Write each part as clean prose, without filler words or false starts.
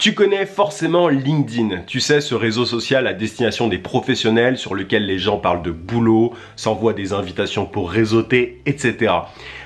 Tu connais forcément LinkedIn, tu sais, ce réseau social à destination des professionnels sur lequel les gens parlent de boulot, s'envoient des invitations pour réseauter, etc.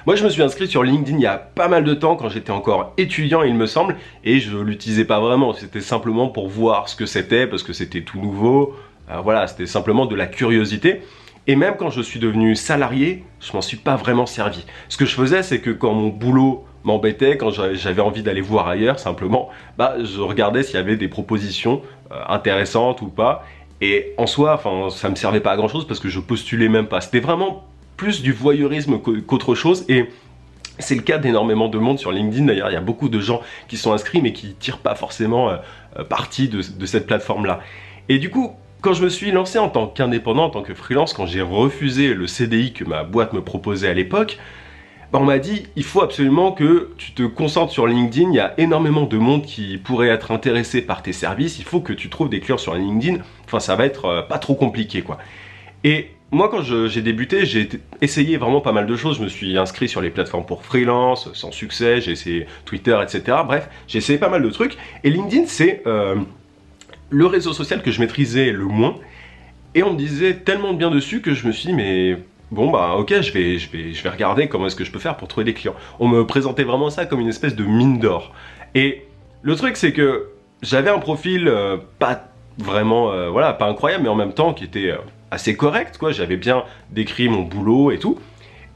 Moi, je me suis inscrit sur LinkedIn il y a pas mal de temps quand j'étais encore étudiant, il me semble, et je l'utilisais pas vraiment, c'était simplement pour voir ce que c'était, parce que c'était tout nouveau, voilà, c'était simplement de la curiosité. Et même quand je suis devenu salarié, je m'en suis pas vraiment servi. Ce que je faisais, c'est que quand mon boulot m'embêtait, quand j'avais envie d'aller voir ailleurs, simplement, je regardais s'il y avait des propositions intéressantes ou pas. Et en soi, ça me servait pas à grand chose parce que je postulais même pas. C'était vraiment plus du voyeurisme qu'autre chose. Et c'est le cas d'énormément de monde sur LinkedIn. D'ailleurs, il y a beaucoup de gens qui sont inscrits mais qui tirent pas forcément parti de cette plateforme-là. Et du coup, quand je me suis lancé en tant qu'indépendant, en tant que freelance, quand j'ai refusé le CDI que ma boîte me proposait à l'époque, on m'a dit il faut absolument que tu te concentres sur LinkedIn, il y a énormément de monde qui pourrait être intéressé par tes services, il faut que tu trouves des clients sur LinkedIn, ça va être pas trop compliqué quoi. Et moi quand j'ai débuté, j'ai essayé vraiment pas mal de choses, je me suis inscrit sur les plateformes pour freelance, sans succès, j'ai essayé Twitter, etc. Bref, j'ai essayé pas mal de trucs, et LinkedIn c'est le réseau social que je maîtrisais le moins, et on me disait tellement de bien dessus que je me suis dit mais bon ok, je vais regarder comment est-ce que je peux faire pour trouver des clients. On me présentait vraiment ça comme une espèce de mine d'or. Et le truc c'est que j'avais un profil pas vraiment, pas incroyable, mais en même temps qui était assez correct, quoi. J'avais bien décrit mon boulot et tout.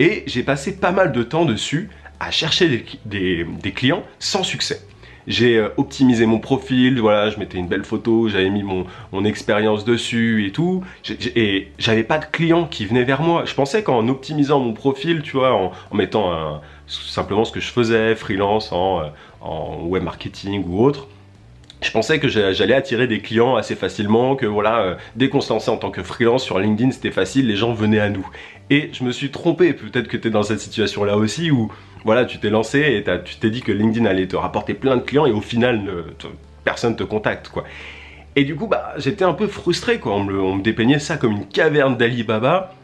Et j'ai passé pas mal de temps dessus à chercher des clients sans succès. J'ai optimisé mon profil, voilà, je mettais une belle photo, j'avais mis mon expérience dessus et tout, et j'avais pas de clients qui venaient vers moi. Je pensais qu'en optimisant mon profil, tu vois, en mettant simplement ce que je faisais, freelance, en web marketing ou autre, je pensais que j'allais attirer des clients assez facilement, que voilà, dès qu'on se lançait en tant que freelance sur LinkedIn, c'était facile, les gens venaient à nous. Et je me suis trompé, peut-être que tu es dans cette situation-là aussi, où voilà, tu t'es lancé et tu t'es dit que LinkedIn allait te rapporter plein de clients et au final, personne te contacte, quoi. Et du coup, j'étais un peu frustré, quoi. On me dépeignait ça comme une caverne d'Ali Baba,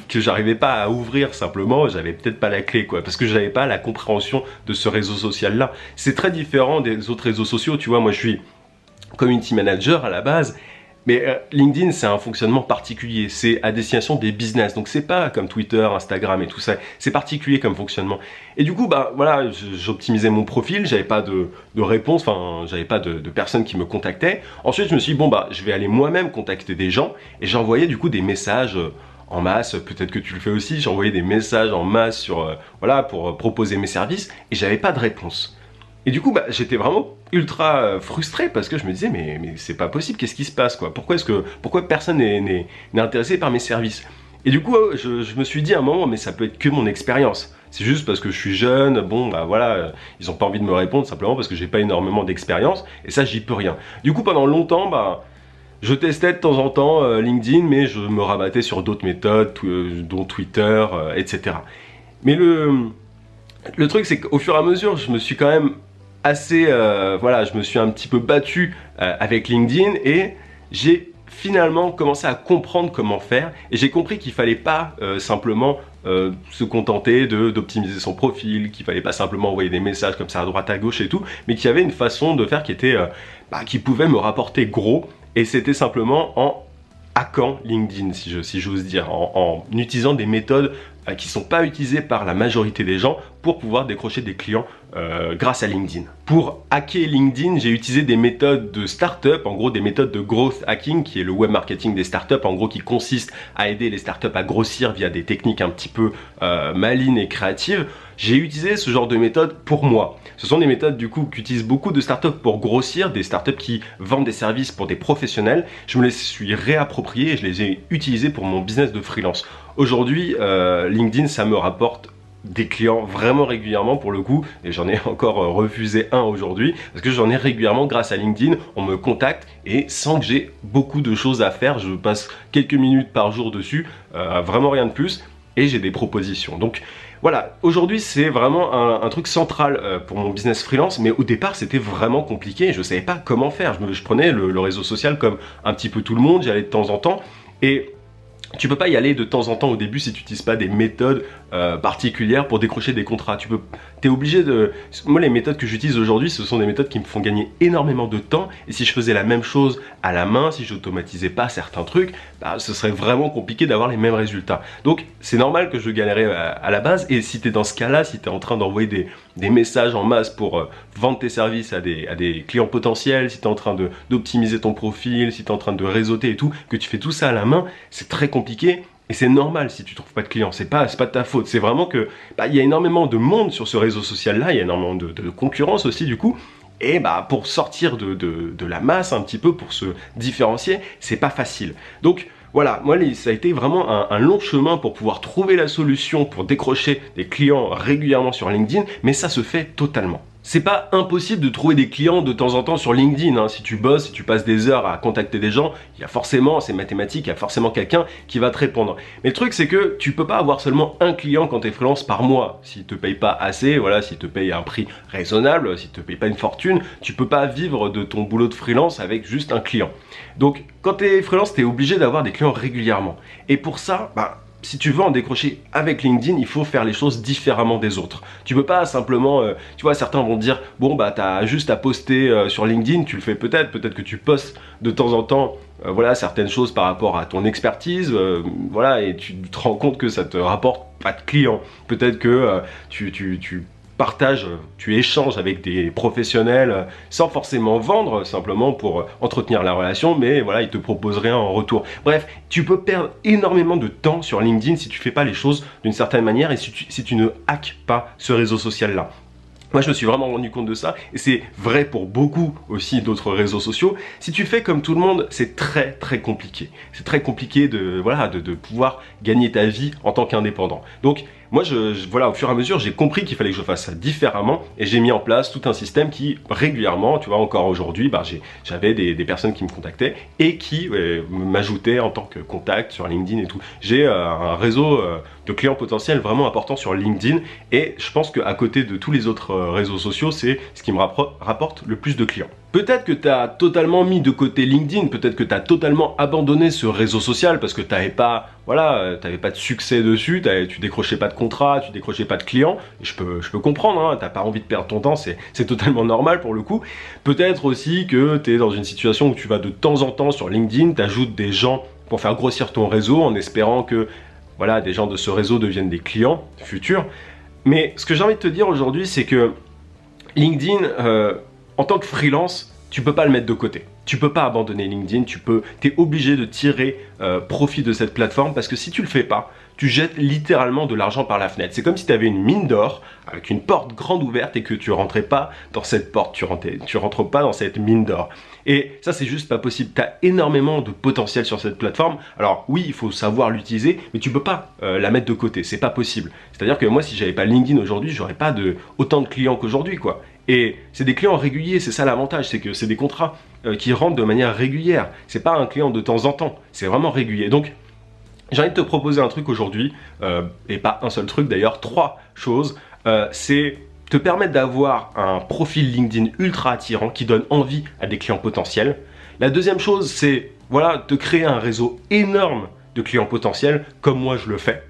que j'arrivais pas à ouvrir simplement, j'avais peut-être pas la clé quoi, parce que j'avais pas la compréhension de ce réseau social là. C'est très différent des autres réseaux sociaux, tu vois, moi je suis community manager à la base, mais LinkedIn c'est un fonctionnement particulier, c'est à destination des business, donc c'est pas comme Twitter, Instagram et tout ça, c'est particulier comme fonctionnement. Et du coup voilà, j'optimisais mon profil, j'avais pas de réponse, j'avais pas de personnes qui me contactaient. Ensuite je me suis dit je vais aller moi-même contacter des gens, et j'envoyais du coup des messages en masse, peut-être que tu le fais aussi, j'envoyais des messages en masse sur, pour proposer mes services, et j'avais pas de réponse. Et du coup, j'étais vraiment ultra frustré parce que je me disais, mais c'est pas possible, qu'est-ce qui se passe quoi? Pourquoi personne n'est intéressé par mes services? Et du coup, je me suis dit à un moment, mais ça peut être que mon expérience. C'est juste parce que je suis jeune, ils ont pas envie de me répondre simplement parce que j'ai pas énormément d'expérience, et ça, j'y peux rien. Du coup, pendant longtemps, je testais de temps en temps LinkedIn, mais je me rabattais sur d'autres méthodes, dont Twitter, etc. Mais le truc, c'est qu'au fur et à mesure, je me suis quand même assez... je me suis un petit peu battu avec LinkedIn, et j'ai finalement commencé à comprendre comment faire, et j'ai compris qu'il fallait pas simplement se contenter d'optimiser son profil, qu'il fallait pas simplement envoyer des messages comme ça à droite à gauche et tout, mais qu'il y avait une façon de faire qui était qui pouvait me rapporter gros. Et c'était simplement en hackant LinkedIn, si j'ose dire, en utilisant des méthodes qui ne sont pas utilisées par la majorité des gens pour pouvoir décrocher des clients grâce à LinkedIn. Pour hacker LinkedIn, j'ai utilisé des méthodes de start-up, en gros des méthodes de growth hacking, qui est le web marketing des startups, en gros qui consiste à aider les startups à grossir via des techniques un petit peu malines et créatives. J'ai utilisé ce genre de méthode pour moi. Ce sont des méthodes du coup qu'utilisent beaucoup de startups pour grossir, des startups qui vendent des services pour des professionnels. Je me les suis réappropriés et je les ai utilisés pour mon business de freelance. Aujourd'hui, LinkedIn, ça me rapporte des clients vraiment régulièrement pour le coup, et j'en ai encore refusé un aujourd'hui, parce que j'en ai régulièrement grâce à LinkedIn, on me contacte, et sans que j'ai beaucoup de choses à faire, je passe quelques minutes par jour dessus, vraiment rien de plus, et j'ai des propositions. Donc voilà, aujourd'hui c'est vraiment un truc central pour mon business freelance, mais au départ c'était vraiment compliqué, je ne savais pas comment faire, je prenais le réseau social comme un petit peu tout le monde, j'y allais de temps en temps, et Tu peux pas y aller de temps en temps au début si tu n'utilises pas des méthodes particulières pour décrocher des contrats. T'es obligé de... Moi, les méthodes que j'utilise aujourd'hui, ce sont des méthodes qui me font gagner énormément de temps. Et si je faisais la même chose à la main, si j'automatisais pas certains trucs, bah, ce serait vraiment compliqué d'avoir les mêmes résultats. Donc, c'est normal que je galérais à la base. Et si tu es dans ce cas-là, si tu es en train d'envoyer des messages en masse pour vendre tes services à des clients potentiels, si tu es en train d'optimiser ton profil, si tu es en train de réseauter et tout, que tu fais tout ça à la main, c'est très compliqué. Et c'est normal si tu trouves pas de clients, c'est pas de ta faute. C'est vraiment que il y a énormément de monde sur ce réseau social-là, il y a énormément de concurrence aussi du coup. Et pour sortir de la masse un petit peu, pour se différencier, c'est pas facile. Donc voilà, moi ça a été vraiment un long chemin pour pouvoir trouver la solution pour décrocher des clients régulièrement sur LinkedIn, mais ça se fait totalement. C'est pas impossible de trouver des clients de temps en temps sur LinkedIn, hein. Si tu bosses, si tu passes des heures à contacter des gens, il y a forcément, c'est mathématique, il y a forcément quelqu'un qui va te répondre. Mais le truc c'est que tu peux pas avoir seulement un client quand tu es freelance par mois. S'il te paye pas assez, voilà, s'il te paye un prix raisonnable, s'il te paye pas une fortune, tu peux pas vivre de ton boulot de freelance avec juste un client. Donc quand tu es freelance, tu es obligé d'avoir des clients régulièrement. Et pour ça, si tu veux en décrocher avec LinkedIn, il faut faire les choses différemment des autres. Tu peux pas simplement, tu vois, certains vont te dire, bon t'as juste à poster sur LinkedIn, tu le fais peut-être que tu postes de temps en temps, voilà, certaines choses par rapport à ton expertise, voilà, et tu te rends compte que ça te rapporte pas de clients. Peut-être que tu partages, tu échanges avec des professionnels sans forcément vendre, simplement pour entretenir la relation, mais voilà, ils te proposent rien en retour. Bref, tu peux perdre énormément de temps sur LinkedIn si tu fais pas les choses d'une certaine manière et si tu ne hackes pas ce réseau social-là. Moi, je me suis vraiment rendu compte de ça, et c'est vrai pour beaucoup aussi d'autres réseaux sociaux. Si tu fais comme tout le monde, c'est très très compliqué. C'est très compliqué de pouvoir gagner ta vie en tant qu'indépendant. Donc, moi, voilà, au fur et à mesure, j'ai compris qu'il fallait que je fasse ça différemment, et j'ai mis en place tout un système qui, régulièrement, tu vois, encore aujourd'hui, j'avais des personnes qui me contactaient et qui m'ajoutaient en tant que contact sur LinkedIn et tout. J'ai un réseau de clients potentiels vraiment important sur LinkedIn, et je pense qu'à côté de tous les autres réseaux sociaux, c'est ce qui me rapporte le plus de clients. Peut-être que tu as totalement mis de côté LinkedIn, peut-être que tu as totalement abandonné ce réseau social parce que tu n'avais pas, de succès dessus, tu décrochais pas de contrat, tu décrochais pas de clients. Et je peux comprendre, hein, tu n'as pas envie de perdre ton temps, c'est totalement normal pour le coup. Peut-être aussi que tu es dans une situation où tu vas de temps en temps sur LinkedIn, tu ajoutes des gens pour faire grossir ton réseau en espérant que voilà, des gens de ce réseau deviennent des clients futurs. Mais ce que j'ai envie de te dire aujourd'hui, c'est que LinkedIn, en tant que freelance, tu peux pas le mettre de côté. Tu peux pas abandonner LinkedIn, t'es obligé de tirer profit de cette plateforme parce que si tu le fais pas, tu jettes littéralement de l'argent par la fenêtre. C'est comme si tu avais une mine d'or avec une porte grande ouverte et que tu rentrais pas dans cette porte, tu rentres pas dans cette mine d'or. Et ça, c'est juste pas possible. Tu as énormément de potentiel sur cette plateforme. Alors oui, il faut savoir l'utiliser, mais tu peux pas la mettre de côté. C'est pas possible. C'est-à-dire que moi, si j'avais pas LinkedIn aujourd'hui, j'aurais pas autant de clients qu'aujourd'hui, quoi. Et c'est des clients réguliers, c'est ça l'avantage, c'est que c'est des contrats qui rentrent de manière régulière. C'est pas un client de temps en temps, c'est vraiment régulier. Donc, j'ai envie de te proposer un truc aujourd'hui, et pas un seul truc d'ailleurs, 3 choses. C'est te permettre d'avoir un profil LinkedIn ultra attirant qui donne envie à des clients potentiels. La deuxième chose, c'est te créer un réseau énorme de clients potentiels, comme moi je le fais.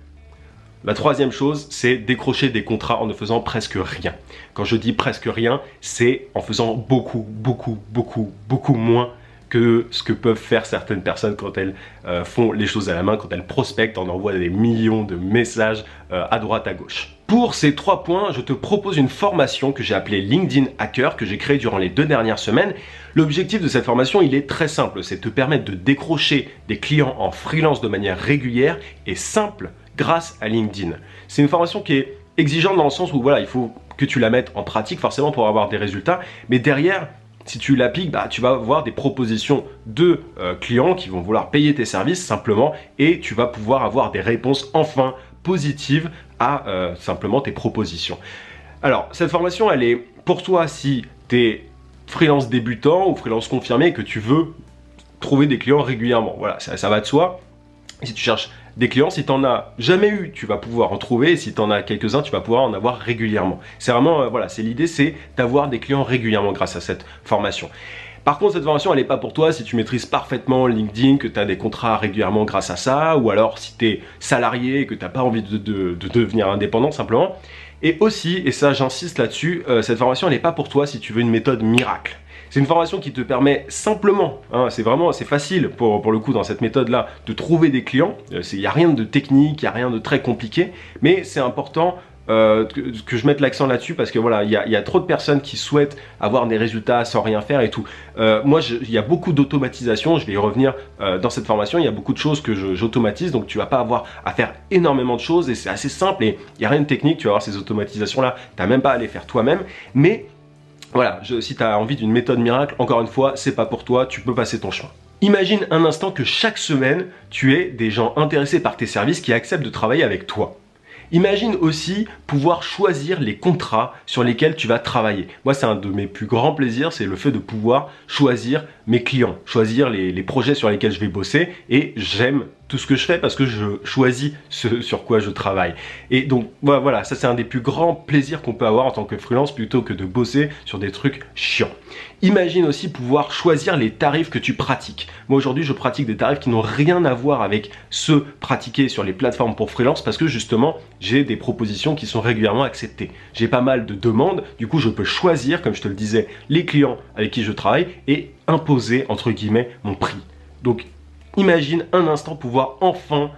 La troisième chose, c'est décrocher des contrats en ne faisant presque rien. Quand je dis presque rien, c'est en faisant beaucoup moins que ce que peuvent faire certaines personnes quand elles font les choses à la main, quand elles prospectent, en envoient des millions de messages à droite à gauche. Pour ces 3 points, je te propose une formation que j'ai appelée LinkedIn Hacker, que j'ai créée durant les 2 dernières semaines. L'objectif de cette formation, il est très simple, c'est de te permettre de décrocher des clients en freelance de manière régulière et simple grâce à LinkedIn. C'est une formation qui est exigeante dans le sens où il faut que tu la mettes en pratique forcément pour avoir des résultats, mais derrière, si tu l'appliques, tu vas avoir des propositions de clients qui vont vouloir payer tes services simplement, et tu vas pouvoir avoir des réponses enfin positives à simplement tes propositions. Alors, cette formation, elle est pour toi si tu es freelance débutant ou freelance confirmé et que tu veux trouver des clients régulièrement. Voilà, ça va de soi. Si tu cherches des clients. Si tu n'en as jamais eu, tu vas pouvoir en trouver. Et si tu en as quelques-uns, tu vas pouvoir en avoir régulièrement. C'est vraiment, voilà, c'est l'idée, c'est d'avoir des clients régulièrement grâce à cette formation. Par contre, cette formation, elle n'est pas pour toi si tu maîtrises parfaitement LinkedIn, que tu as des contrats régulièrement grâce à ça, ou alors si tu es salarié et que tu n'as pas envie de devenir indépendant simplement. Et aussi, et ça j'insiste là-dessus, cette formation, elle n'est pas pour toi si tu veux une méthode miracle. C'est une formation qui te permet simplement, hein, c'est facile pour le coup dans cette méthode-là, de trouver des clients. Il n'y a rien de technique, il n'y a rien de très compliqué, mais c'est important que je mette l'accent là-dessus parce que voilà, il y a trop de personnes qui souhaitent avoir des résultats sans rien faire et tout. Moi, il y a beaucoup d'automatisation, je vais y revenir dans cette formation, il y a beaucoup de choses que j'automatise, donc tu vas pas avoir à faire énormément de choses et c'est assez simple et il n'y a rien de technique, tu vas avoir ces automatisations-là, tu n'as même pas à les faire toi-même, mais voilà, si tu as envie d'une méthode miracle, encore une fois, c'est pas pour toi, tu peux passer ton chemin. Imagine un instant que chaque semaine, tu aies des gens intéressés par tes services qui acceptent de travailler avec toi. Imagine aussi pouvoir choisir les contrats sur lesquels tu vas travailler. Moi, c'est un de mes plus grands plaisirs, c'est le fait de pouvoir choisir mes clients, choisir les projets sur lesquels je vais bosser et j'aime tout ce que je fais parce que je choisis ce sur quoi je travaille. Et donc voilà, ça c'est un des plus grands plaisirs qu'on peut avoir en tant que freelance plutôt que de bosser sur des trucs chiants. Imagine aussi pouvoir choisir les tarifs que tu pratiques. Moi aujourd'hui je pratique des tarifs qui n'ont rien à voir avec ceux pratiqués sur les plateformes pour freelance parce que justement j'ai des propositions qui sont régulièrement acceptées. J'ai pas mal de demandes, du coup je peux choisir, comme je te le disais, les clients avec qui je travaille et imposer entre guillemets mon prix. Donc imagine un instant pouvoir enfin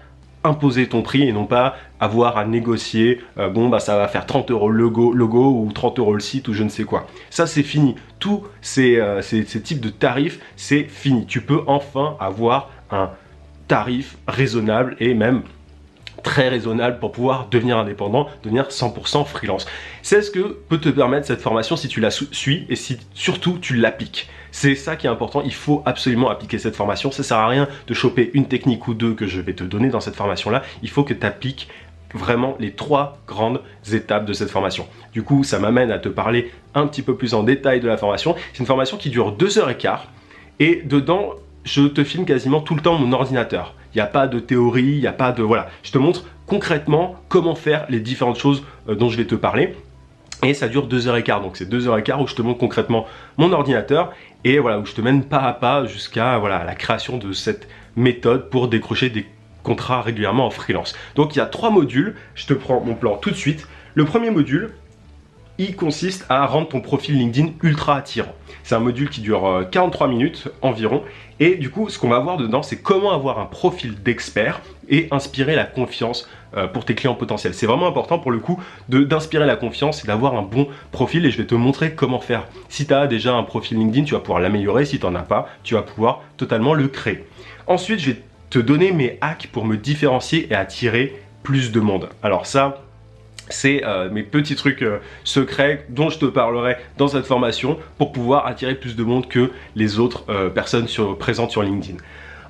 imposer ton prix et non pas avoir à négocier, ça va faire 30 € le logo ou 30 € le site ou je ne sais quoi. Ça c'est fini. Tous ces types de tarifs, c'est fini. Tu peux enfin avoir un tarif raisonnable et même très raisonnable pour pouvoir devenir indépendant, devenir 100% freelance. C'est ce que peut te permettre cette formation si tu la suis et si surtout tu l'appliques. C'est ça qui est important, il faut absolument appliquer cette formation. Ça sert à rien de choper une technique ou deux que je vais te donner dans cette formation-là. Il faut que tu appliques vraiment les 3 grandes étapes de cette formation. Du coup, ça m'amène à te parler un petit peu plus en détail de la formation. C'est une formation qui dure 2h15 et dedans, je te filme quasiment tout le temps mon ordinateur. Il n'y a pas de théorie, il n'y a pas de... Voilà, je te montre concrètement comment faire les différentes choses dont je vais te parler. Et ça dure 2h15, donc c'est 2h15 où je te montre concrètement mon ordinateur et voilà, où je te mène pas à pas jusqu'à la création de cette méthode pour décrocher des contrats régulièrement en freelance. Donc il y a 3 modules, je te prends mon plan tout de suite. Le premier module, il consiste à rendre ton profil LinkedIn ultra attirant. C'est un module qui dure 43 minutes environ. Et du coup, ce qu'on va voir dedans, c'est comment avoir un profil d'expert et inspirer la confiance pour tes clients potentiels. C'est vraiment important pour le coup d'inspirer la confiance et d'avoir un bon profil et je vais te montrer comment faire. Si tu as déjà un profil LinkedIn, tu vas pouvoir l'améliorer. Si tu n'en as pas, tu vas pouvoir totalement le créer. Ensuite, je vais te donner mes hacks pour me différencier et attirer plus de monde. Alors ça, c'est mes petits trucs secrets dont je te parlerai dans cette formation pour pouvoir attirer plus de monde que les autres personnes présentes sur LinkedIn.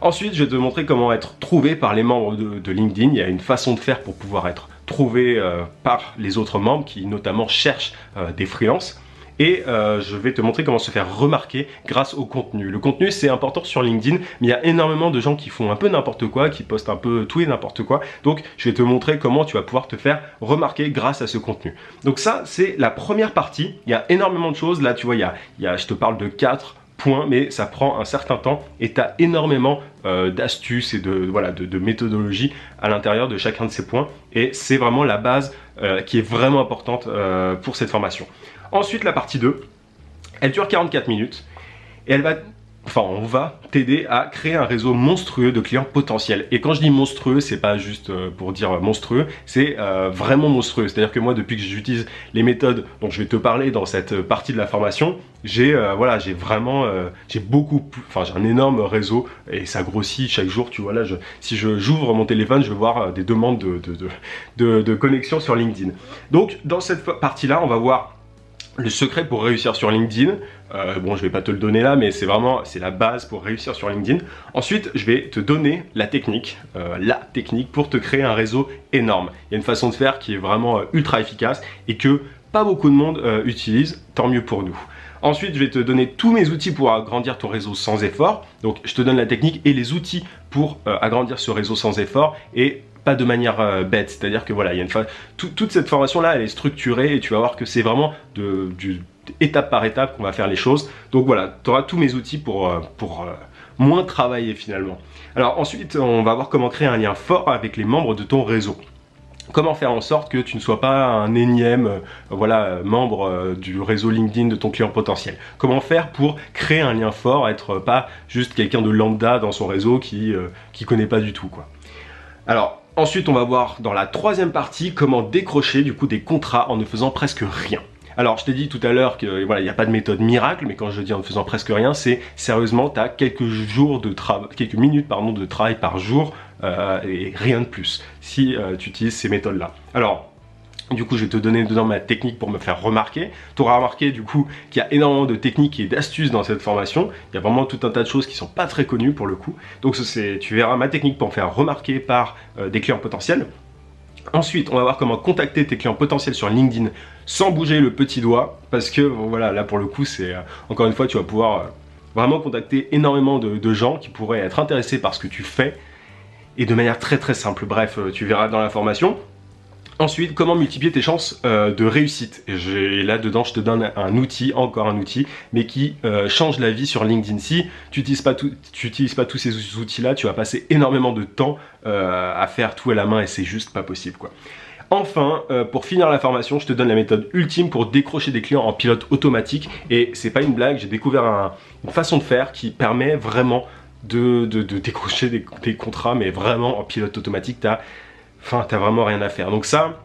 Ensuite, je vais te montrer comment être trouvé par les membres de LinkedIn. Il y a une façon de faire pour pouvoir être trouvé par les autres membres qui notamment cherchent des freelances. Et je vais te montrer comment se faire remarquer grâce au contenu. Le contenu, c'est important sur LinkedIn, mais il y a énormément de gens qui font un peu n'importe quoi, qui postent un peu tout et n'importe quoi. Donc, je vais te montrer comment tu vas pouvoir te faire remarquer grâce à ce contenu. Donc ça, c'est la première partie. Il y a énormément de choses. Là, tu vois, je te parle de 4 points, mais ça prend un certain temps et tu as énormément d'astuces et de méthodologie à l'intérieur de chacun de ces points. Et c'est vraiment la base qui est vraiment importante pour cette formation. Ensuite, la partie 2, elle dure 44 minutes et on va t'aider à créer un réseau monstrueux de clients potentiels. Et quand je dis monstrueux, c'est pas juste pour dire monstrueux, c'est vraiment monstrueux. C'est-à-dire que moi, depuis que j'utilise les méthodes dont je vais te parler dans cette partie de la formation, j'ai un énorme réseau et ça grossit chaque jour. Tu vois là, si j'ouvre mon téléphone, je vais voir des demandes de connexion sur LinkedIn. Donc, dans cette partie-là, on va voir le secret pour réussir sur LinkedIn. Je vais pas te le donner là, mais c'est la base pour réussir sur LinkedIn. Ensuite, je vais te donner la technique pour te créer un réseau énorme. Il y a une façon de faire qui est vraiment ultra efficace et que pas beaucoup de monde utilise, tant mieux pour nous. Ensuite, je vais te donner tous mes outils pour agrandir ton réseau sans effort. Donc, je te donne la technique et les outils pour agrandir ce réseau sans effort et pas de manière bête. C'est-à-dire que voilà, il y a toute cette formation là, elle est structurée et tu vas voir que c'est vraiment étape par étape qu'on va faire les choses. Donc voilà, tu auras tous mes outils pour moins travailler finalement. Alors ensuite, on va voir comment créer un lien fort avec les membres de ton réseau. Comment faire en sorte que tu ne sois pas un énième membre du réseau LinkedIn de ton client potentiel. Comment faire pour créer un lien fort, être pas juste quelqu'un de lambda dans son réseau qui connaît pas du tout, quoi. Alors ensuite, on va voir dans la troisième partie comment décrocher du coup des contrats en ne faisant presque rien. Alors, je t'ai dit tout à l'heure qu'il voilà, n'y a pas de méthode miracle, mais quand je dis en ne faisant presque rien, c'est sérieusement, tu as quelques minutes de travail par jour et rien de plus si tu utilises ces méthodes-là. Alors, du coup, je vais te donner dedans ma technique pour me faire remarquer. Tu auras remarqué du coup qu'il y a énormément de techniques et d'astuces dans cette formation. Il y a vraiment tout un tas de choses qui sont pas très connues pour le coup. Donc, tu verras ma technique pour me faire remarquer par des clients potentiels. Ensuite, on va voir comment contacter tes clients potentiels sur LinkedIn sans bouger le petit doigt, parce que voilà, là pour le coup, c'est encore une fois, tu vas pouvoir vraiment contacter énormément de gens qui pourraient être intéressés par ce que tu fais et de manière très très simple. Bref, tu verras dans la formation. Ensuite, comment multiplier tes chances de réussite. Et là-dedans, je te donne encore un outil, mais qui change la vie sur LinkedIn. Si tu n'utilises pas tous ces outils-là, tu vas passer énormément de temps à faire tout à la main et c'est juste pas possible, quoi. Enfin, pour finir la formation, je te donne la méthode ultime pour décrocher des clients en pilote automatique. Et c'est pas une blague, j'ai découvert une façon de faire qui permet vraiment de décrocher des contrats, mais vraiment en pilote automatique. T'as vraiment rien à faire. Donc ça,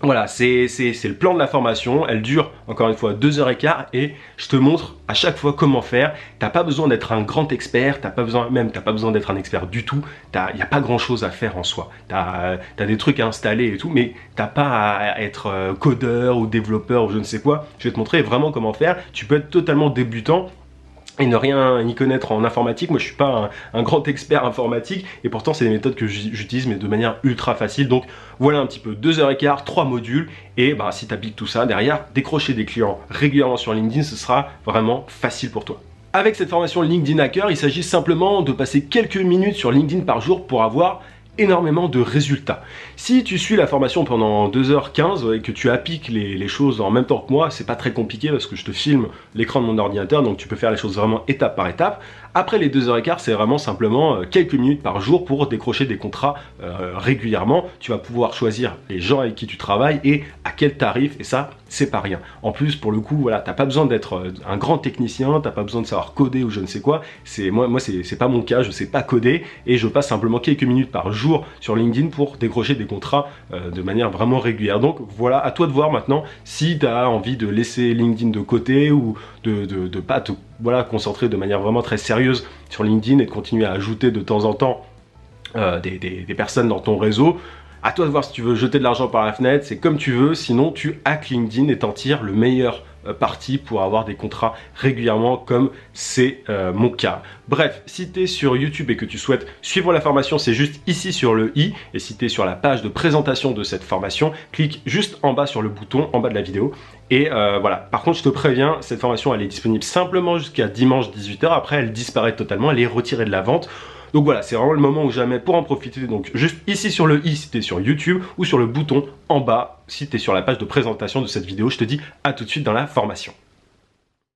voilà, c'est le plan de la formation. Elle dure, encore une fois, 2h15 et je te montre à chaque fois comment faire. T'as pas besoin d'être un grand expert, t'as pas besoin d'être un expert du tout. Il n'y a pas grand chose à faire en soi. T'as des trucs à installer et tout, mais t'as pas à être codeur ou développeur ou je ne sais quoi. Je vais te montrer vraiment comment faire. Tu peux être totalement débutant et ne rien y connaître en informatique. Moi je suis pas un grand expert informatique et pourtant c'est des méthodes que j'utilise mais de manière ultra facile. Donc voilà un petit peu 2h15, 3 modules et si tu appliques tout ça derrière, décrocher des clients régulièrement sur LinkedIn, ce sera vraiment facile pour toi. Avec cette formation LinkedIn Hacker, il s'agit simplement de passer quelques minutes sur LinkedIn par jour pour avoir énormément de résultats. Si tu suis la formation pendant 2h15 et que tu appliques les choses en même temps que moi, c'est pas très compliqué parce que je te filme l'écran de mon ordinateur, donc tu peux faire les choses vraiment étape par étape. Après les 2h15, c'est vraiment simplement quelques minutes par jour pour décrocher des contrats régulièrement. Tu vas pouvoir choisir les gens avec qui tu travailles et à quel tarif, et ça, c'est pas rien. En plus, pour le coup, voilà, t'as pas besoin d'être un grand technicien, t'as pas besoin de savoir coder ou je ne sais quoi. Moi c'est pas mon cas, je sais pas coder et je passe simplement quelques minutes par jour sur LinkedIn pour décrocher des contrats de manière vraiment régulière. Donc voilà, à toi de voir maintenant si tu as envie de laisser LinkedIn de côté ou de pas te concentrer de manière vraiment très sérieuse sur LinkedIn et de continuer à ajouter de temps en temps des personnes dans ton réseau. À toi de voir si tu veux jeter de l'argent par la fenêtre, c'est comme tu veux, sinon tu hack LinkedIn et t'en tires le meilleur parti pour avoir des contrats régulièrement comme c'est mon cas. Bref, si tu es sur YouTube et que tu souhaites suivre la formation, c'est juste ici sur le i, et si tu es sur la page de présentation de cette formation, clique juste en bas sur le bouton en bas de la vidéo. Et voilà, par contre je te préviens, cette formation elle est disponible simplement jusqu'à dimanche 18h, après elle disparaît totalement, elle est retirée de la vente. Donc voilà, c'est vraiment le moment ou jamais pour en profiter. Donc juste ici sur le i si tu es sur YouTube ou sur le bouton en bas si tu es sur la page de présentation de cette vidéo. Je te dis à tout de suite dans la formation.